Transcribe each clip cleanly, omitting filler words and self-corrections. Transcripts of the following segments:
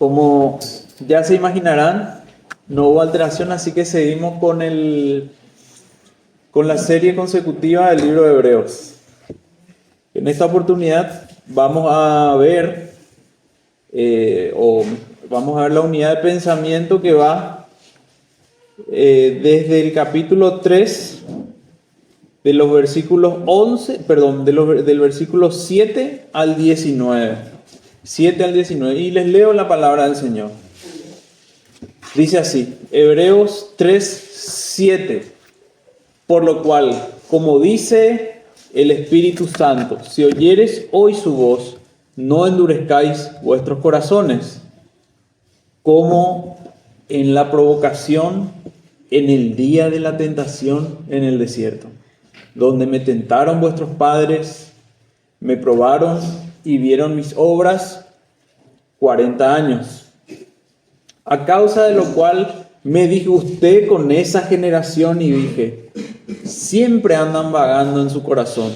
Como ya se imaginarán, no hubo alteración, así que seguimos con la serie consecutiva del libro de Hebreos. En esta oportunidad vamos a ver la unidad de pensamiento que va desde el capítulo 3 de los versículos 11, perdón, del versículo 7 al 19. 7 al 19. Y les leo la palabra del Señor. Dice así, Hebreos 3, 7. Por lo cual, como dice el Espíritu Santo, si oyeres hoy su voz, no endurezcáis vuestros corazones, como en la provocación en el día de la tentación en el desierto, donde me tentaron vuestros padres, me probaron y vieron mis obras 40 años. A causa de lo cual me disgusté con esa generación y dije, siempre andan vagando en su corazón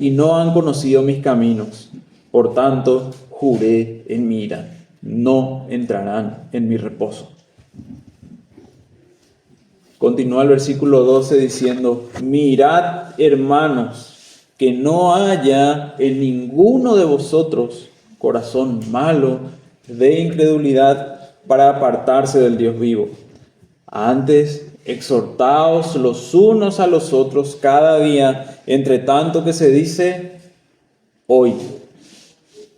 y no han conocido mis caminos. Por tanto, juré en mi ira, no entrarán en mi reposo. Continúa el versículo 12 diciendo, mirad, hermanos, que no haya en ninguno de vosotros corazón malo de incredulidad para apartarse del Dios vivo. Antes, exhortaos los unos a los otros cada día, entre tanto que se dice hoy,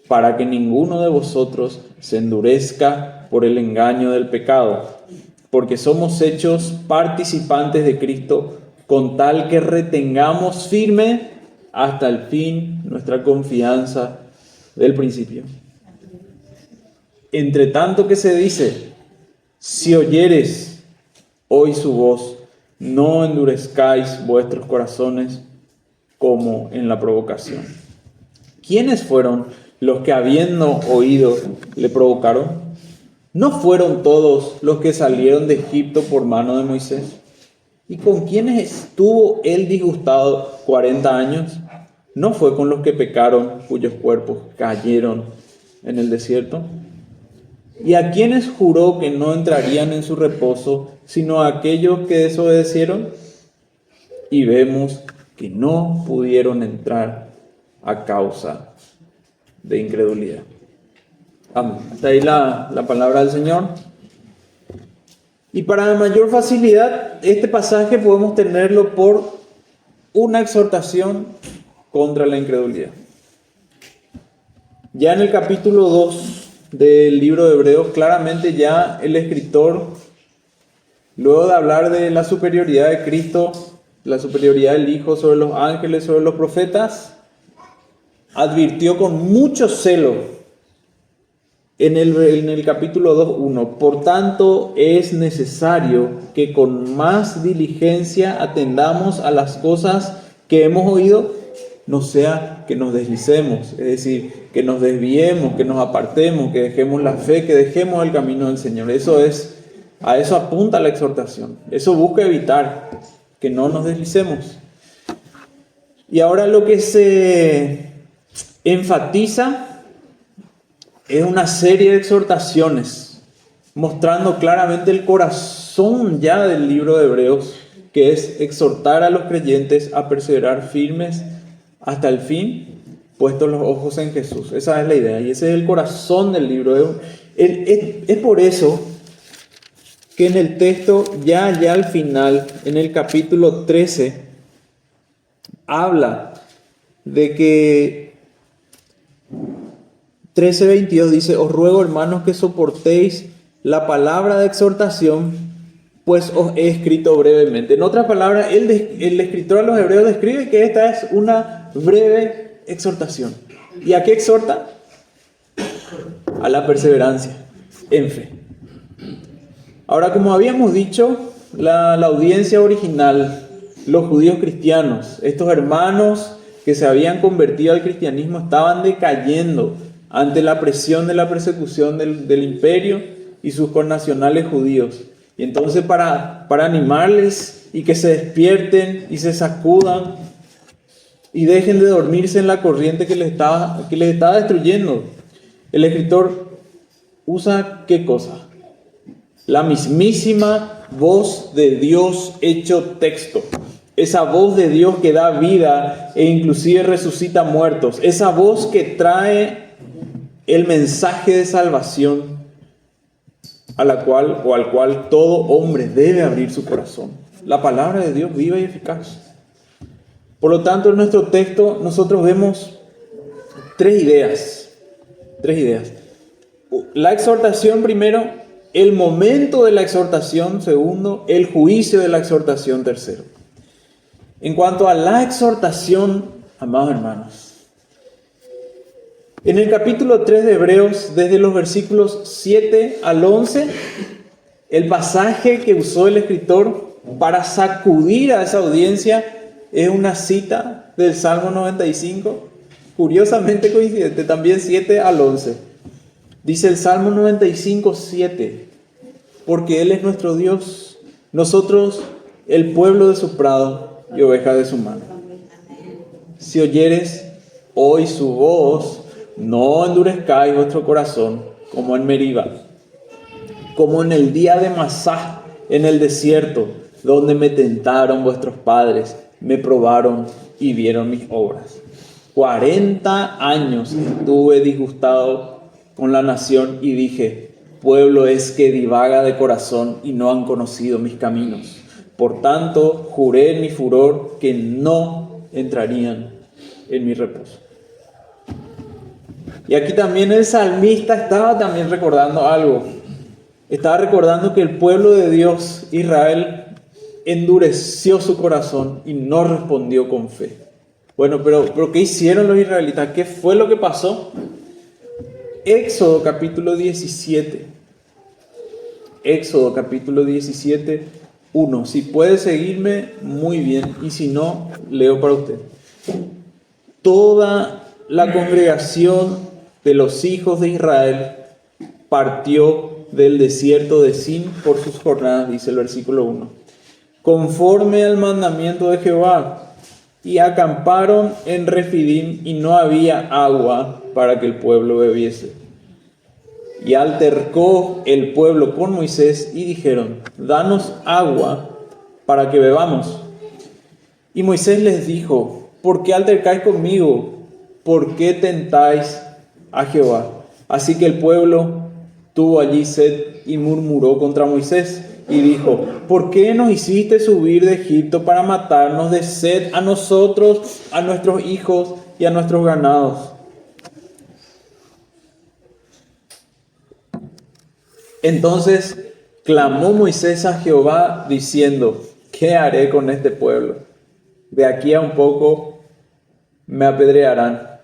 para que ninguno de vosotros se endurezca por el engaño del pecado, porque somos hechos participantes de Cristo, con tal que retengamos firme hasta el fin nuestra confianza del principio. Entre tanto que se dice, si oyeres hoy su voz, no endurezcáis vuestros corazones como en la provocación. ¿Quiénes fueron los que habiendo oído le provocaron? ¿No fueron todos los que salieron de Egipto por mano de Moisés? ¿Y con quiénes estuvo él disgustado 40 años? ¿No fue con los que pecaron, cuyos cuerpos cayeron en el desierto? ¿Y a quiénes juró que no entrarían en su reposo, sino a aquellos que desobedecieron? Y vemos que no pudieron entrar a causa de incredulidad. Amén. Hasta ahí la palabra del Señor. Y para mayor facilidad, este pasaje podemos tenerlo por una exhortación contra la incredulidad. Ya en el capítulo 2 del libro de Hebreos, claramente ya el escritor, luego de hablar de la superioridad de Cristo, la superioridad del Hijo sobre los ángeles, sobre los profetas, advirtió con mucho celo en el capítulo 2:1, por tanto es necesario que con más diligencia atendamos a las cosas que hemos oído, no sea que nos deslicemos, es decir, que nos desviemos, que nos apartemos, que dejemos la fe, que dejemos el camino del Señor. A eso apunta la exhortación. Eso busca evitar que no nos deslicemos. Y ahora lo que se enfatiza es una serie de exhortaciones, mostrando claramente el corazón ya del libro de Hebreos, que es exhortar a los creyentes a perseverar firmes hasta el fin, puestos los ojos en Jesús. Esa es la idea y ese es el corazón del libro. Es por eso que en el texto, ya al final, en el capítulo 13, habla de que 13:22 dice, os ruego, hermanos, que soportéis la palabra de exhortación, pues os he escrito brevemente. En otras palabras, el escritor a los hebreos describe que esta es una breve exhortación. ¿Y a qué exhorta? A la perseverancia en fe. Ahora, como habíamos dicho, la audiencia original, los judíos cristianos, estos hermanos que se habían convertido al cristianismo, estaban decayendo ante la presión de la persecución del imperio y sus connacionales judíos. Y entonces para animarles y que se despierten y se sacudan y dejen de dormirse en la corriente que les estaba destruyendo, el escritor usa ¿qué cosa? La mismísima voz de Dios hecho texto. Esa voz de Dios que da vida e inclusive resucita muertos. Esa voz que trae el mensaje de salvación al cual todo hombre debe abrir su corazón. La palabra de Dios viva y eficaz. Por lo tanto, en nuestro texto nosotros vemos tres ideas. La exhortación primero, el momento de la exhortación segundo, el juicio de la exhortación tercero. En cuanto a la exhortación, amados hermanos, en el capítulo 3 de Hebreos, desde los versículos 7 al 11, el pasaje que usó el escritor para sacudir a esa audiencia es una cita del Salmo 95, curiosamente coincidente, también 7 al 11. Dice el Salmo 95, 7, porque Él es nuestro Dios, nosotros el pueblo de su prado y ovejas de su mano. Si oyeres hoy su voz, no endurezcáis vuestro corazón como en Meriba, como en el día de Masá, en el desierto, donde me tentaron vuestros padres, me probaron y vieron mis obras. 40 años estuve disgustado con la nación y dije, pueblo es que divaga de corazón y no han conocido mis caminos. Por tanto, juré en mi furor que no entrarían en mi reposo. Y aquí también el salmista estaba también recordando algo. Estaba recordando que el pueblo de Dios, Israel, endureció su corazón y no respondió con fe. Bueno, pero ¿qué hicieron los israelitas? ¿Qué fue lo que pasó? Éxodo capítulo 17. Éxodo capítulo 17, 1. Si puede seguirme, muy bien. Y si no, leo para usted. Toda la congregación de los hijos de Israel partió del desierto de Sin por sus jornadas, dice el versículo 1. Conforme al mandamiento de Jehová, y acamparon en Refidim, y no había agua para que el pueblo bebiese. Y altercó el pueblo con Moisés y dijeron, danos agua para que bebamos. Y Moisés les dijo, ¿por qué altercáis conmigo? ¿Por qué tentáis a Jehová? Así que el pueblo tuvo allí sed y murmuró contra Moisés y dijo, ¿por qué nos hiciste subir de Egipto para matarnos de sed a nosotros, a nuestros hijos y a nuestros ganados? Entonces clamó Moisés a Jehová diciendo, ¿qué haré con este pueblo? De aquí a un poco me apedrearán.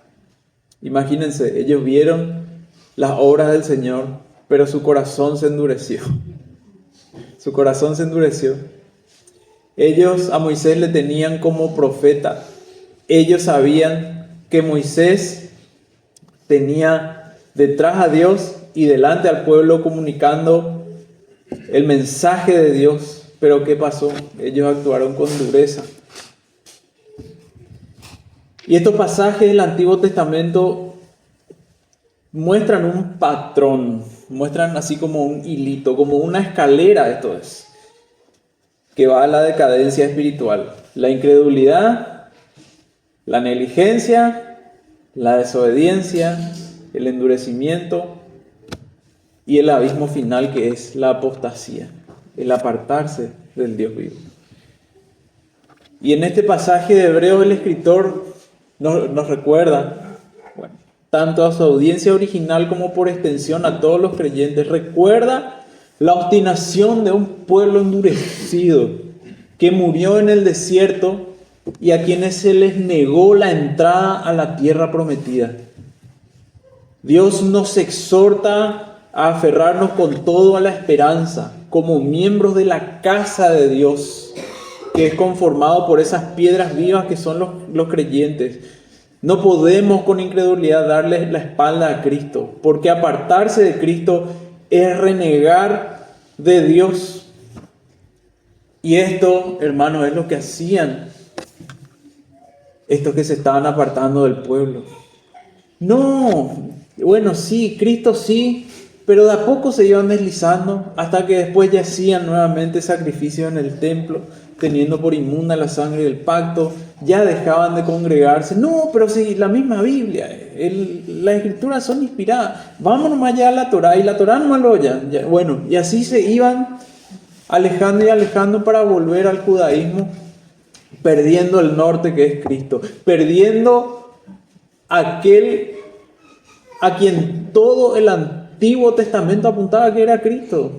Imagínense, ellos vieron las obras del Señor, pero su corazón se endureció. Su corazón se endureció. Ellos a Moisés le tenían como profeta. Ellos sabían que Moisés tenía detrás a Dios y delante al pueblo comunicando el mensaje de Dios. Pero ¿qué pasó? Ellos actuaron con dureza. Y estos pasajes del Antiguo Testamento muestran un patrón, muestran así como un hilito, como una escalera, esto es, que va a la decadencia espiritual. La incredulidad, la negligencia, la desobediencia, el endurecimiento y el abismo final que es la apostasía, el apartarse del Dios vivo. Y en este pasaje de Hebreos el escritor nos recuerda, bueno, tanto a su audiencia original como por extensión a todos los creyentes, recuerda la obstinación de un pueblo endurecido que murió en el desierto y a quienes se les negó la entrada a la tierra prometida. Dios nos exhorta a aferrarnos con todo a la esperanza, como miembros de la casa de Dios, que es conformado por esas piedras vivas que son los creyentes. No podemos con incredulidad darle la espalda a Cristo, porque apartarse de Cristo es renegar de Dios. Y esto, hermanos, es lo que hacían estos que se estaban apartando del pueblo. No, bueno, sí, Cristo sí, pero de a poco se iban deslizando hasta que después ya hacían nuevamente sacrificios en el templo, teniendo por inmunda la sangre del pacto, ya dejaban de congregarse. No, pero si la misma Biblia, las escrituras son inspiradas, vamos nomás ya a la Torá, y la Torá nomás lo ya. Bueno, y así se iban alejando y alejando para volver al judaísmo, perdiendo el norte que es Cristo, perdiendo aquel a quien todo el Antiguo Testamento apuntaba que era Cristo.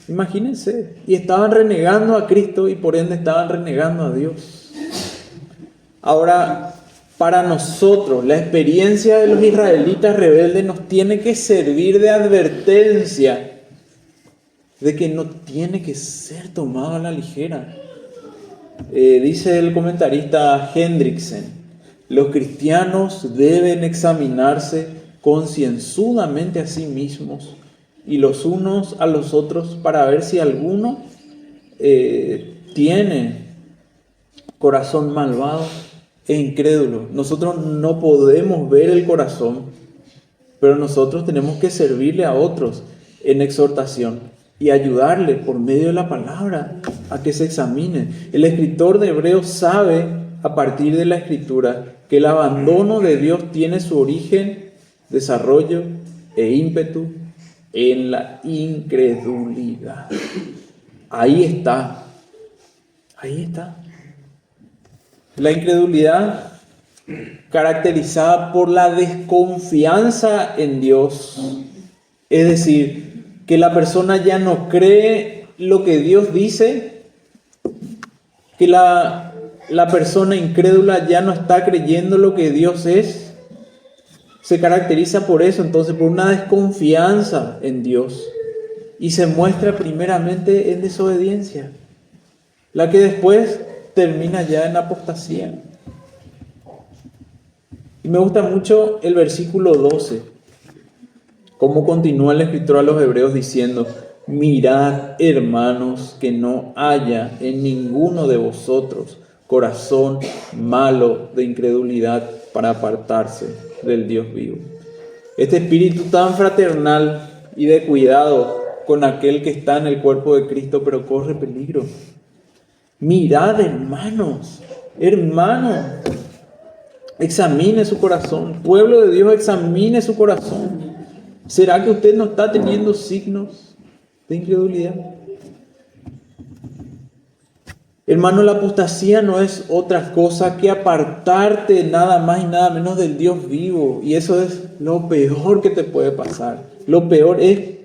Imagínense, y estaban renegando a Cristo y por ende estaban renegando a Dios. Ahora, para nosotros, la experiencia de los israelitas rebeldes nos tiene que servir de advertencia de que no tiene que ser tomado a la ligera. Dice el comentarista Hendrickson, los cristianos deben examinarse concienzudamente a sí mismos y los unos a los otros para ver si alguno tiene corazón malvado e incrédulo. Nosotros no podemos ver el corazón, pero nosotros tenemos que servirle a otros en exhortación y ayudarle por medio de la palabra a que se examine. El escritor de Hebreos sabe a partir de la escritura que el abandono de Dios tiene su origen, desarrollo e ímpetu en la incredulidad. Ahí está. Ahí está. La incredulidad caracterizada por la desconfianza en Dios. Es decir, que la persona ya no cree lo que Dios dice, que la persona incrédula ya no está creyendo lo que Dios es. Se caracteriza por eso, entonces, por una desconfianza en Dios. Y se muestra primeramente en desobediencia, la que después termina ya en apostasía. Y me gusta mucho el versículo 12, cómo continúa el escritor a los hebreos diciendo: mirad, hermanos, que no haya en ninguno de vosotros corazón malo de incredulidad para apartarse del Dios vivo. Este espíritu tan fraternal y de cuidado con aquel que está en el cuerpo de Cristo, pero corre peligro. Mirad, hermanos, examine su corazón. Pueblo de Dios, examine su corazón. ¿Será que usted no está teniendo signos de incredulidad? Hermano, la apostasía no es otra cosa que apartarte nada más y nada menos del Dios vivo. Y eso es lo peor que te puede pasar. Lo peor es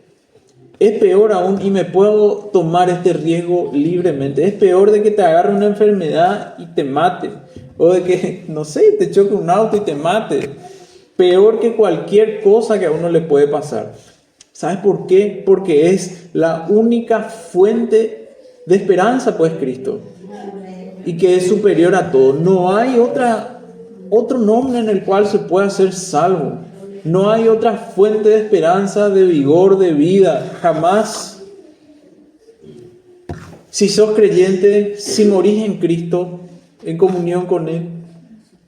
peor aún, y me puedo tomar este riesgo libremente. Es peor de que te agarre una enfermedad y te mate. O de que, no sé, te choque un auto y te mate. Peor que cualquier cosa que a uno le puede pasar. ¿Sabes por qué? Porque es la única fuente de esperanza, pues, Cristo. Y que es superior a todo. No hay otro nombre en el cual se pueda ser salvo. No hay otra fuente de esperanza, de vigor, de vida. Jamás. Si sos creyente, si morís en Cristo, en comunión con Él,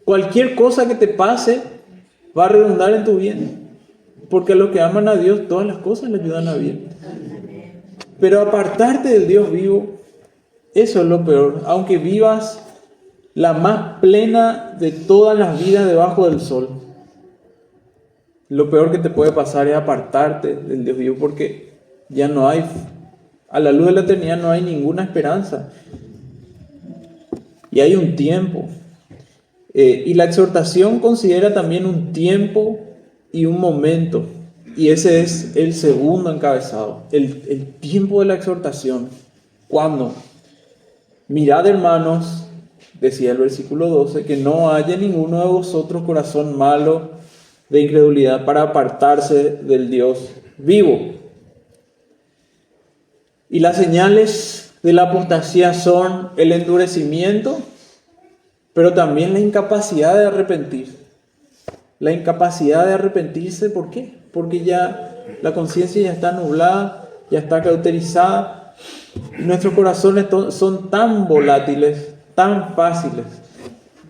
cualquier cosa que te pase va a redundar en tu bien. Porque a los que aman a Dios, todas las cosas le ayudan a bien. Pero apartarte del Dios vivo, eso es lo peor. Aunque vivas la más plena de todas las vidas debajo del sol, lo peor que te puede pasar es apartarte del Dios vivo, porque ya no hay, a la luz de la eternidad no hay ninguna esperanza. Y hay un tiempo. Y la exhortación considera también un tiempo y un momento. Y ese es el segundo encabezado, el tiempo de la exhortación. ¿Cuándo? Mirad, hermanos, decía el versículo 12, que no haya ninguno de vosotros corazón malo de incredulidad para apartarse del Dios vivo. Y las señales de la apostasía son el endurecimiento, pero también la incapacidad de arrepentirse. La incapacidad de arrepentirse, ¿por qué? Porque ya la conciencia ya está nublada, ya está cauterizada. Nuestros corazones son tan volátiles, tan fáciles,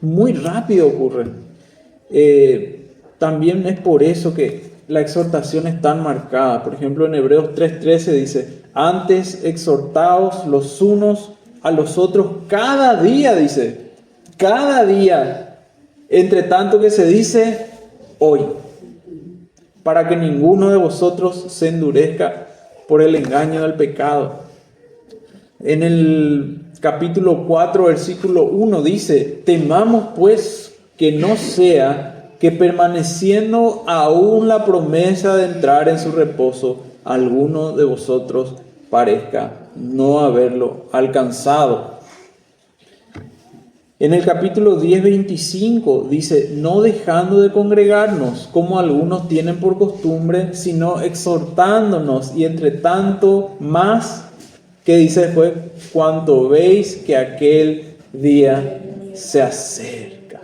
muy rápido ocurren. También es por eso que la exhortación es tan marcada. Por ejemplo, en Hebreos 3:13 dice, antes exhortaos los unos a los otros cada día, dice, cada día, entre tanto que se dice hoy, para que ninguno de vosotros se endurezca por el engaño del pecado. En el capítulo 4, versículo 1 dice, temamos pues que no sea que permaneciendo aún la promesa de entrar en su reposo, alguno de vosotros parezca no haberlo alcanzado. En el capítulo 10, 25 dice, no dejando de congregarnos como algunos tienen por costumbre, sino exhortándonos y entre tanto más, que dice después, cuanto veis que aquel día se acerca.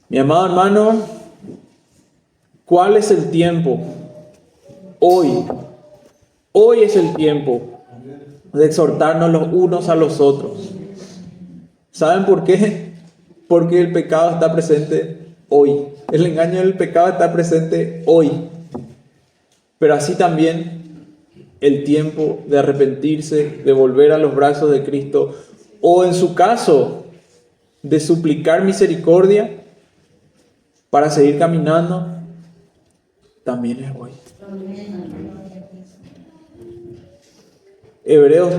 Mi amado hermano, ¿cuál es el tiempo? Hoy. Hoy es el tiempo de exhortarnos los unos a los otros. ¿Saben por qué? Porque el pecado está presente hoy. El engaño del pecado está presente hoy. Pero así también el tiempo de arrepentirse, de volver a los brazos de Cristo, o en su caso, de suplicar misericordia para seguir caminando, también es hoy. Hebreos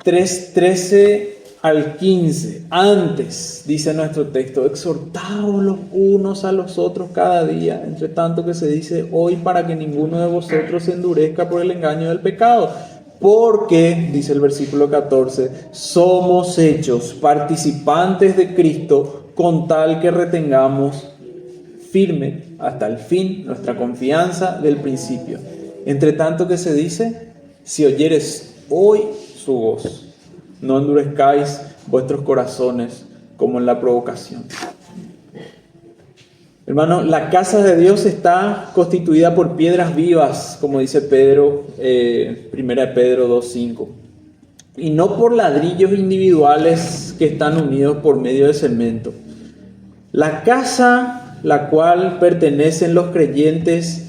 3:13 al 15. Antes, dice nuestro texto, exhortaos los unos a los otros cada día, entre tanto que se dice hoy, para que ninguno de vosotros se endurezca por el engaño del pecado. Porque, dice el versículo 14, somos hechos participantes de Cristo con tal que retengamos firme hasta el fin nuestra confianza del principio. Entre tanto que se dice, si oyeres hoy su voz, no endurezcáis vuestros corazones como en la provocación. Hermano, la casa de Dios está constituida por piedras vivas, como dice Pedro, 1 Pedro 2:5, y no por ladrillos individuales que están unidos por medio de cemento. La casa la cual pertenecen los creyentes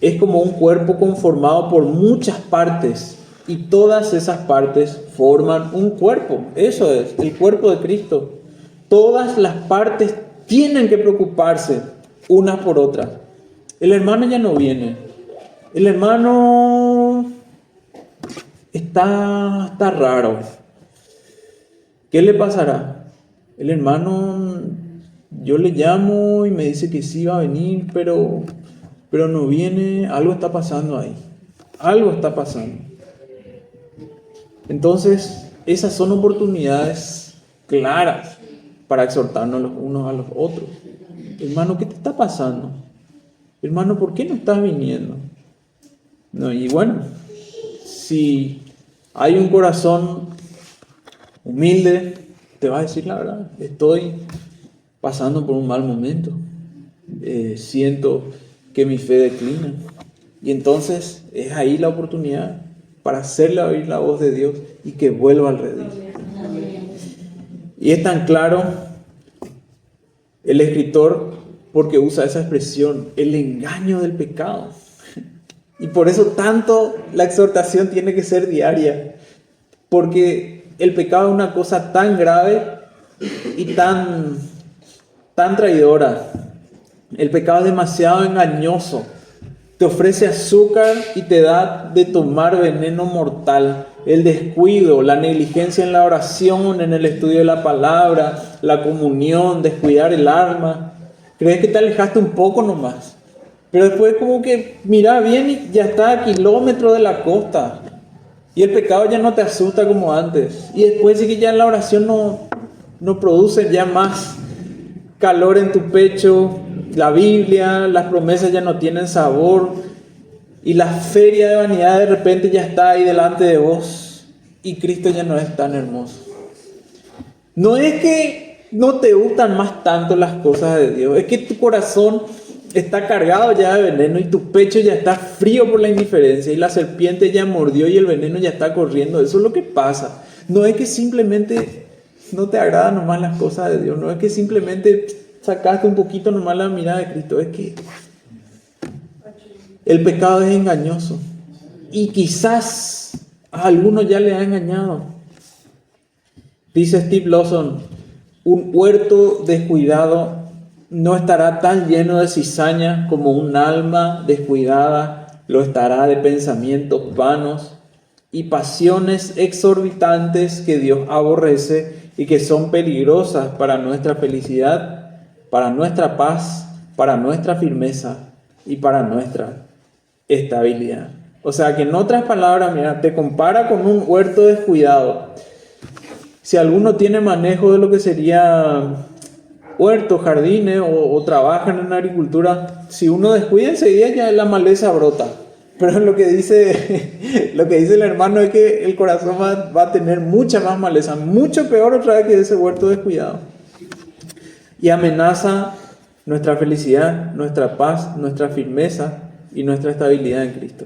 es como un cuerpo conformado por muchas partes, y todas esas partes forman un cuerpo. Eso es, el cuerpo de Cristo. Todas las partes tienen que preocuparse unas por otras. El hermano ya no viene. El hermano está raro. ¿Qué le pasará? El hermano, yo le llamo y me dice que sí va a venir, pero no viene. Algo está pasando ahí. Algo está pasando. Entonces, esas son oportunidades claras para exhortarnos los unos a los otros. Hermano, ¿qué te está pasando? Hermano, ¿por qué no estás viniendo? No, y bueno, si hay un corazón humilde, te va a decir la verdad. Estoy pasando por un mal momento. Siento que mi fe declina. Y entonces es ahí la oportunidad para hacerle oír la voz de Dios y que vuelva al redil. Y es tan claro el escritor porque usa esa expresión, el engaño del pecado. Y por eso tanto la exhortación tiene que ser diaria, porque el pecado es una cosa tan grave y tan traidora. El pecado es demasiado engañoso. Te ofrece azúcar y te da de tomar veneno mortal. El descuido, la negligencia en la oración, en el estudio de la palabra, la comunión, descuidar el alma. Crees que te alejaste un poco nomás, pero después como que mira bien y ya está a kilómetros de la costa. Y el pecado ya no te asusta como antes. Y después sí que ya en la oración no produce ya más calor en tu pecho. La Biblia, las promesas ya no tienen sabor. Y la feria de vanidad de repente ya está ahí delante de vos. Y Cristo ya no es tan hermoso. No es que no te gustan más tanto las cosas de Dios. Es que tu corazón está cargado ya de veneno y tu pecho ya está frío por la indiferencia. Y la serpiente ya mordió y el veneno ya está corriendo. Eso es lo que pasa. No es que simplemente no te agradan nomás las cosas de Dios. No es que simplemente sacaste un poquito nomás la mirada de Cristo. Es que El pecado es engañoso y quizás a algunos ya le ha engañado. Dice Steve Lawson, un huerto descuidado no estará tan lleno de cizaña como un alma descuidada lo estará de pensamientos vanos y pasiones exorbitantes que Dios aborrece y que son peligrosas para nuestra felicidad, para nuestra paz, para nuestra firmeza y para nuestra estabilidad. O sea que en otras palabras, mira, te compara con un huerto descuidado. Si alguno tiene manejo de lo que sería huertos, jardines o trabajan en agricultura, si uno descuida enseguida ya la maleza brota. Pero lo que dice el hermano es que el corazón va a tener mucha más maleza, mucho peor otra vez que ese huerto descuidado. Y amenaza nuestra felicidad, nuestra paz, nuestra firmeza y nuestra estabilidad en Cristo,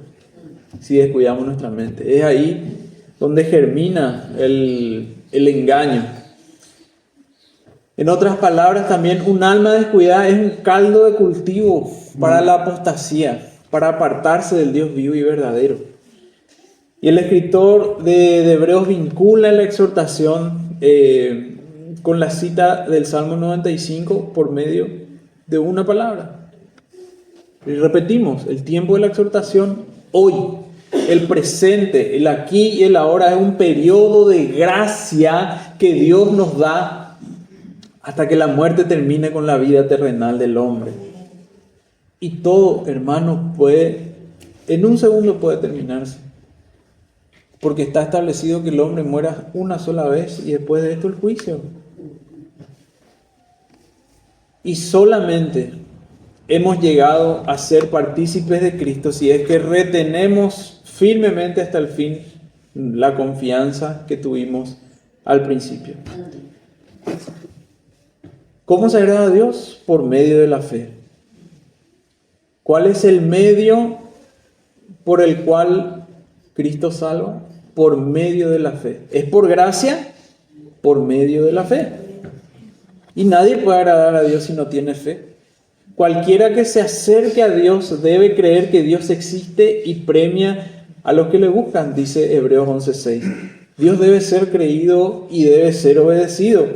si descuidamos nuestra mente. Es ahí donde germina el engaño. En otras palabras, también un alma descuidada es un caldo de cultivo para la apostasía, para apartarse del Dios vivo y verdadero. Y el escritor de Hebreos vincula la exhortación con la cita del Salmo 95 por medio de una palabra. Y repetimos, el tiempo de la exhortación, hoy, el presente, el aquí y el ahora, es un periodo de gracia que Dios nos da hasta que la muerte termine con la vida terrenal del hombre. Y todo, hermano, en un segundo puede terminarse. Porque está establecido que el hombre muera una sola vez y después de esto el juicio. Y solamente hemos llegado a ser partícipes de Cristo si es que retenemos firmemente hasta el fin la confianza que tuvimos al principio. ¿Cómo se agrada a Dios? Por medio de la fe. ¿Cuál es el medio por el cual Cristo salva? Por medio de la fe. ¿Es por gracia? Por medio de la fe. Y nadie puede agradar a Dios si no tiene fe. Cualquiera que se acerque a Dios debe creer que Dios existe y premia a los que le buscan, dice Hebreos 11:6. Dios debe ser creído y debe ser obedecido.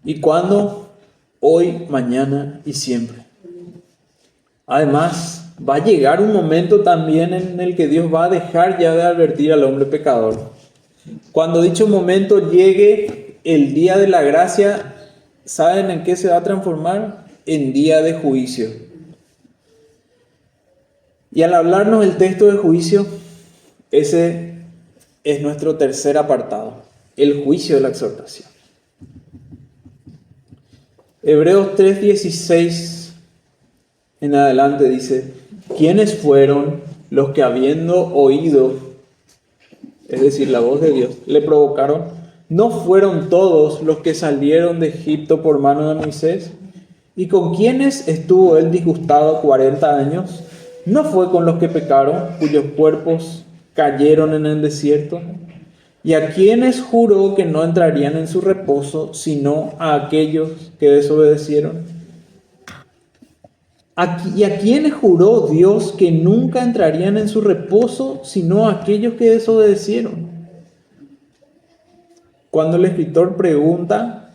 ¿Y cuándo? Hoy, mañana y siempre. Además, va a llegar un momento también en el que Dios va a dejar ya de advertir al hombre pecador. Cuando dicho momento llegue el día de la gracia, ¿saben en qué se va a transformar? En día de juicio. Y al hablarnos del texto de juicio, ese es nuestro tercer apartado, el juicio de la exhortación. Hebreos 3:16 en adelante dice: ¿quiénes fueron los que habiendo oído, es decir, la voz de Dios, le provocaron? ¿No fueron todos los que salieron de Egipto por mano de Moisés? ¿Y con quiénes estuvo él disgustado 40 años? ¿No fue con los que pecaron, cuyos cuerpos cayeron en el desierto? ¿Y a quiénes juró que no entrarían en su reposo, sino a aquellos que desobedecieron? ¿Y a quiénes juró Dios que nunca entrarían en su reposo, sino a aquellos que desobedecieron? Cuando el escritor pregunta,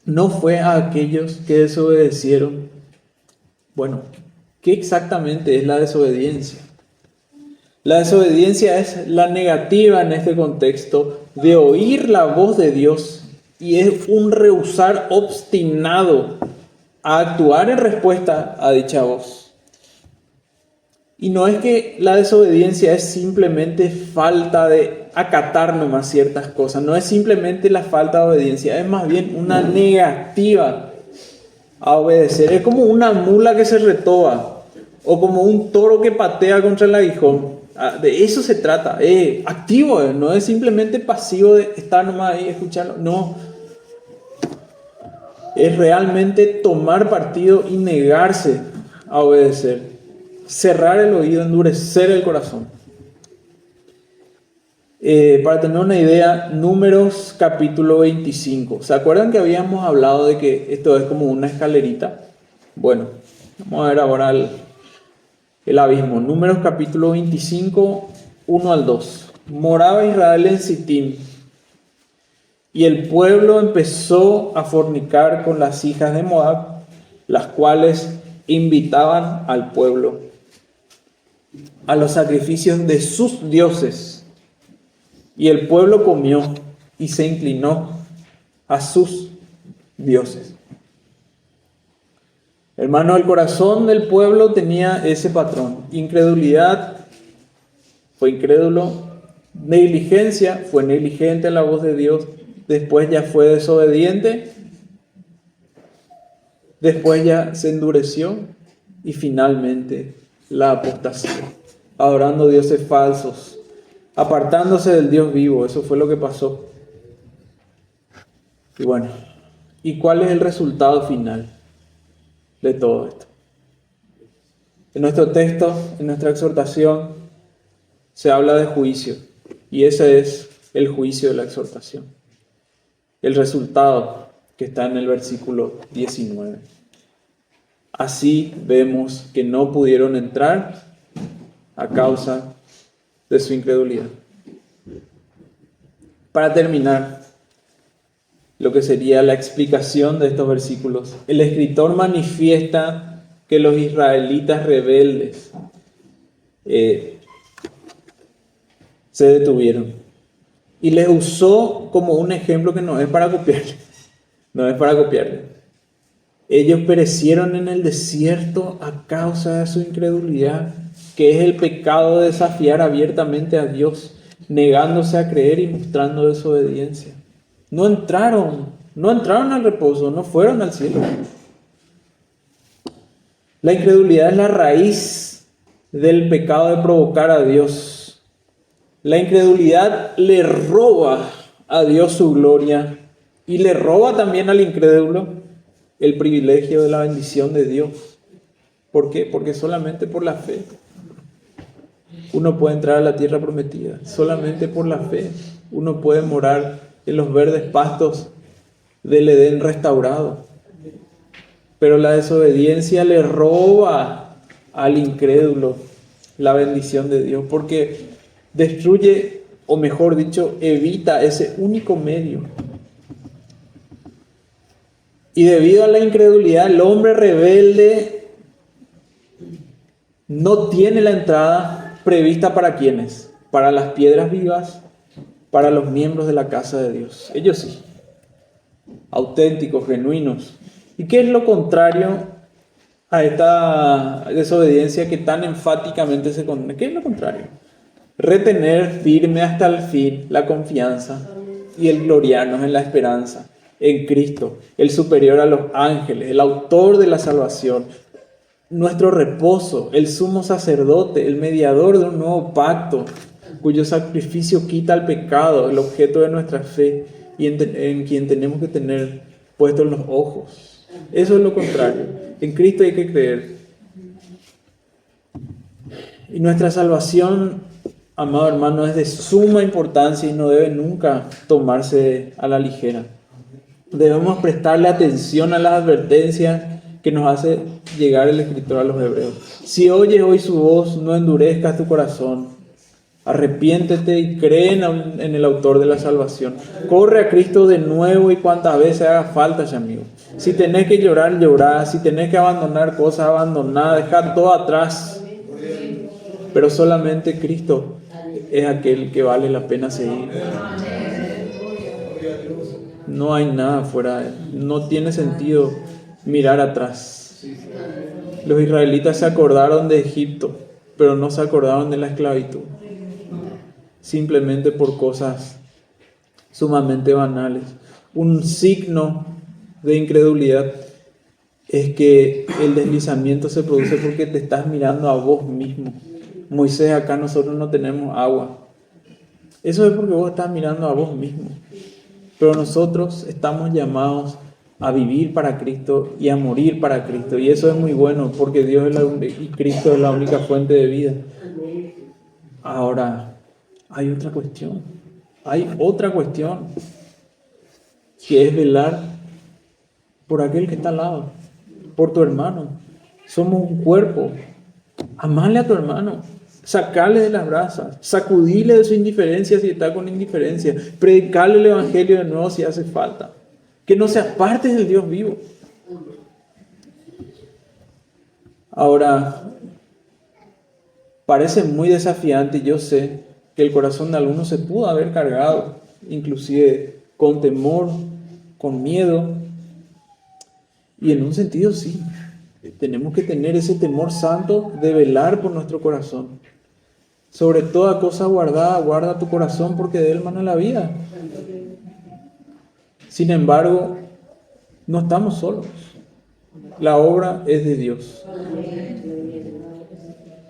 ¿no fue a aquellos que desobedecieron? Bueno, ¿qué exactamente es la desobediencia? La desobediencia es la negativa en este contexto de oír la voz de Dios y es un rehusar obstinado a actuar en respuesta a dicha voz. Y no es que la desobediencia es simplemente falta de acatar nomás ciertas cosas, no es simplemente la falta de obediencia, es más bien una negativa a obedecer. Es como una mula que se retoba o como un toro que patea contra el aguijón. De eso se trata, activo, no es simplemente pasivo de estar nomás ahí, escucharlo, no. Es realmente tomar partido y negarse a obedecer, cerrar el oído, endurecer el corazón. Para tener una idea, Números capítulo 25. ¿Se acuerdan que habíamos hablado de que esto es como una escalerita? Bueno, Vamos a ver ahora el abismo. Números capítulo 25, 1 al 2. Moraba Israel en Sittim, y el pueblo empezó a fornicar con las hijas de Moab, las cuales invitaban al pueblo a los sacrificios de sus dioses. Y el pueblo comió y se inclinó a sus dioses. Hermano, el corazón del pueblo tenía ese patrón. Incredulidad, fue incrédulo. Negligencia, fue negligente a la voz de Dios. Después ya fue desobediente. Después ya se endureció. Y finalmente la apostasía, adorando dioses falsos, apartándose del Dios vivo. Eso fue lo que pasó. Y bueno, ¿y cuál es el resultado final de todo esto? En nuestro texto, en nuestra exhortación, se habla de juicio. Y ese es el juicio de la exhortación. El resultado que está en el versículo 19. Así vemos que no pudieron entrar a causa de su incredulidad. Para terminar, lo que sería la explicación de estos versículos, el escritor manifiesta que los israelitas rebeldes se detuvieron y les usó como un ejemplo que no es para copiarle. No es para copiarle. Ellos perecieron en el desierto a causa de su incredulidad, que es el pecado de desafiar abiertamente a Dios, negándose a creer y mostrando desobediencia. No entraron al reposo, no fueron al cielo. La incredulidad es la raíz del pecado de provocar a Dios. La incredulidad le roba a Dios su gloria y le roba también al incrédulo el privilegio de la bendición de Dios. ¿Por qué? Porque solamente por la fe uno puede entrar a la tierra prometida. Solamente por la fe uno puede morar en los verdes pastos del Edén restaurado. Pero la desobediencia le roba al incrédulo la bendición de Dios, porque destruye, o mejor dicho, evita ese único medio. Y debido a la incredulidad, el hombre rebelde no tiene la entrada prevista para quienes, para las piedras vivas, para los miembros de la casa de Dios. Ellos sí, auténticos, genuinos. ¿Y qué es lo contrario a esta desobediencia que tan enfáticamente se condena? ¿Qué es lo contrario? Retener firme hasta el fin la confianza y el gloriarnos en la esperanza en Cristo, el superior a los ángeles, el autor de la salvación, nuestro reposo, el sumo sacerdote, el mediador de un nuevo pacto, cuyo sacrificio quita el pecado, el objeto de nuestra fe y en quien tenemos que tener puestos los ojos. Eso es lo contrario. En Cristo hay que creer. Y nuestra salvación, amado hermano, es de suma importancia y no debe nunca tomarse a la ligera. Debemos prestarle atención a las advertencias que nos hace llegar el escritor a los hebreos. Si oyes hoy su voz, no endurezcas tu corazón. Arrepiéntete y cree en el autor de la salvación. Corre a Cristo de nuevo y cuantas veces haga falta, amigo. Si tenés que llorar, llorá. Si tenés que abandonar cosas, abandoná. Dejá todo atrás. Pero solamente Cristo es aquel que vale la pena seguir. No hay nada fuera de él. No tiene sentido mirar atrás. Los israelitas se acordaron de Egipto, pero no se acordaron de la esclavitud. Simplemente por cosas sumamente banales. Un signo de incredulidad es que el deslizamiento se produce porque te estás mirando a vos mismo. Moisés, acá nosotros no tenemos agua. Eso es porque vos estás mirando a vos mismo. Pero nosotros estamos llamados a vivir para Cristo y a morir para Cristo. Y eso es muy bueno porque Dios y Cristo es la única fuente de vida. Ahora, hay otra cuestión. Hay otra cuestión que es velar por aquel que está al lado, por tu hermano. Somos un cuerpo. Amarle a tu hermano, sacarle de las brasas, sacudirle de su indiferencia si está con indiferencia, predicarle el evangelio de nuevo si hace falta. Que no se aparte del Dios vivo. Ahora, parece muy desafiante, yo sé que el corazón de algunos se pudo haber cargado, inclusive con temor, con miedo, y en un sentido sí. Tenemos que tener ese temor santo de velar por nuestro corazón. Sobre toda cosa guardada, guarda tu corazón porque de él mana la vida. Sin embargo, no estamos solos. La obra es de Dios.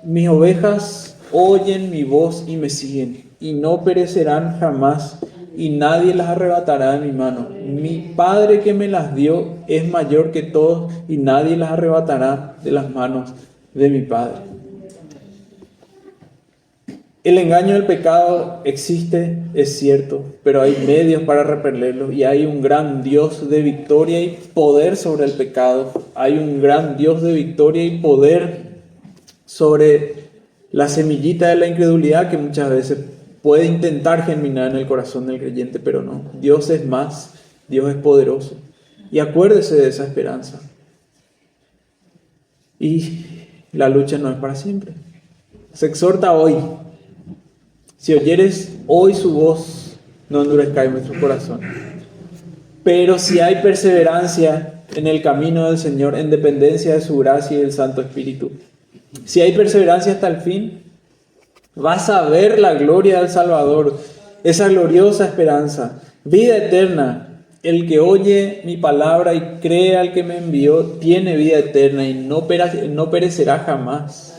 Mis ovejas oyen mi voz y me siguen, y no perecerán jamás, y nadie las arrebatará de mi mano. Mi Padre que me las dio es mayor que todos, y nadie las arrebatará de las manos de mi Padre. El engaño del pecado existe, es cierto, pero hay medios para repelerlo, y hay un gran Dios de victoria y poder sobre el pecado. Hay un gran Dios de victoria y poder sobre la semillita de la incredulidad que muchas veces puede intentar germinar en el corazón del creyente, pero no. Dios es más, Dios es poderoso. Y acuérdese de esa esperanza. Y la lucha no es para siempre. Se exhorta hoy. Si oyeres hoy su voz, no endurezcáis vuestro corazón. Pero si hay perseverancia en el camino del Señor, en dependencia de su gracia y del Santo Espíritu, si hay perseverancia hasta el fin, vas a ver la gloria del Salvador, esa gloriosa esperanza, vida eterna. El que oye mi palabra y cree al que me envió, tiene vida eterna y no perecerá jamás.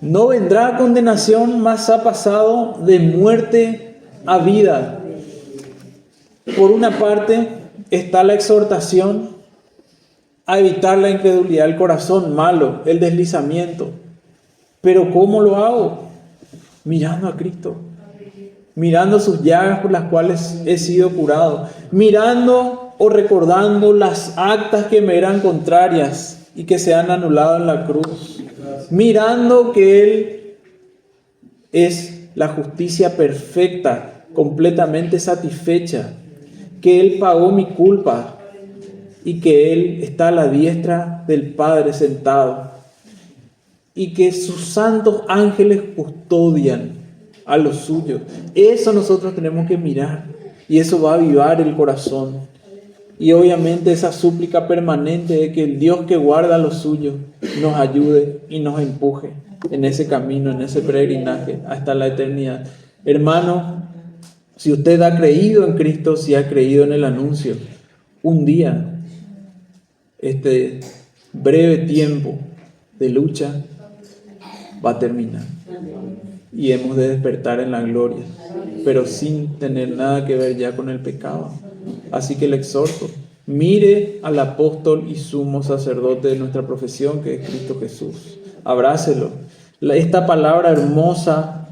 No vendrá condenación, mas ha pasado de muerte a vida. Por una parte está la exhortación a evitar la incredulidad, el corazón malo, el deslizamiento. Pero ¿cómo lo hago? Mirando a Cristo, mirando sus llagas por las cuales he sido curado, mirando o recordando las actas que me eran contrarias y que se han anulado en la cruz, mirando que Él es la justicia perfecta, completamente satisfecha, que Él pagó mi culpa y que Él está a la diestra del Padre sentado y que sus santos ángeles custodian a los suyos. Eso nosotros tenemos que mirar y eso va a avivar el corazón. Y obviamente esa súplica permanente de que el Dios que guarda a los suyos nos ayude y nos empuje en ese camino, en ese peregrinaje hasta la eternidad. Hermano, si usted ha creído en Cristo, si ha creído en el anuncio, un día este breve tiempo de lucha va a terminar y hemos de despertar en la gloria, pero sin tener nada que ver ya con el pecado. Así que le exhorto, mire al apóstol y sumo sacerdote de nuestra profesión, que es Cristo Jesús. Abrácelo. Esta palabra hermosa,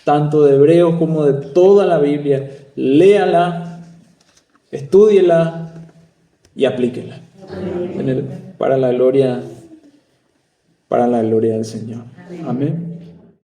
tanto de Hebreos como de toda la Biblia, léala, estúdiela y aplíquela para la gloria del Señor. Amén.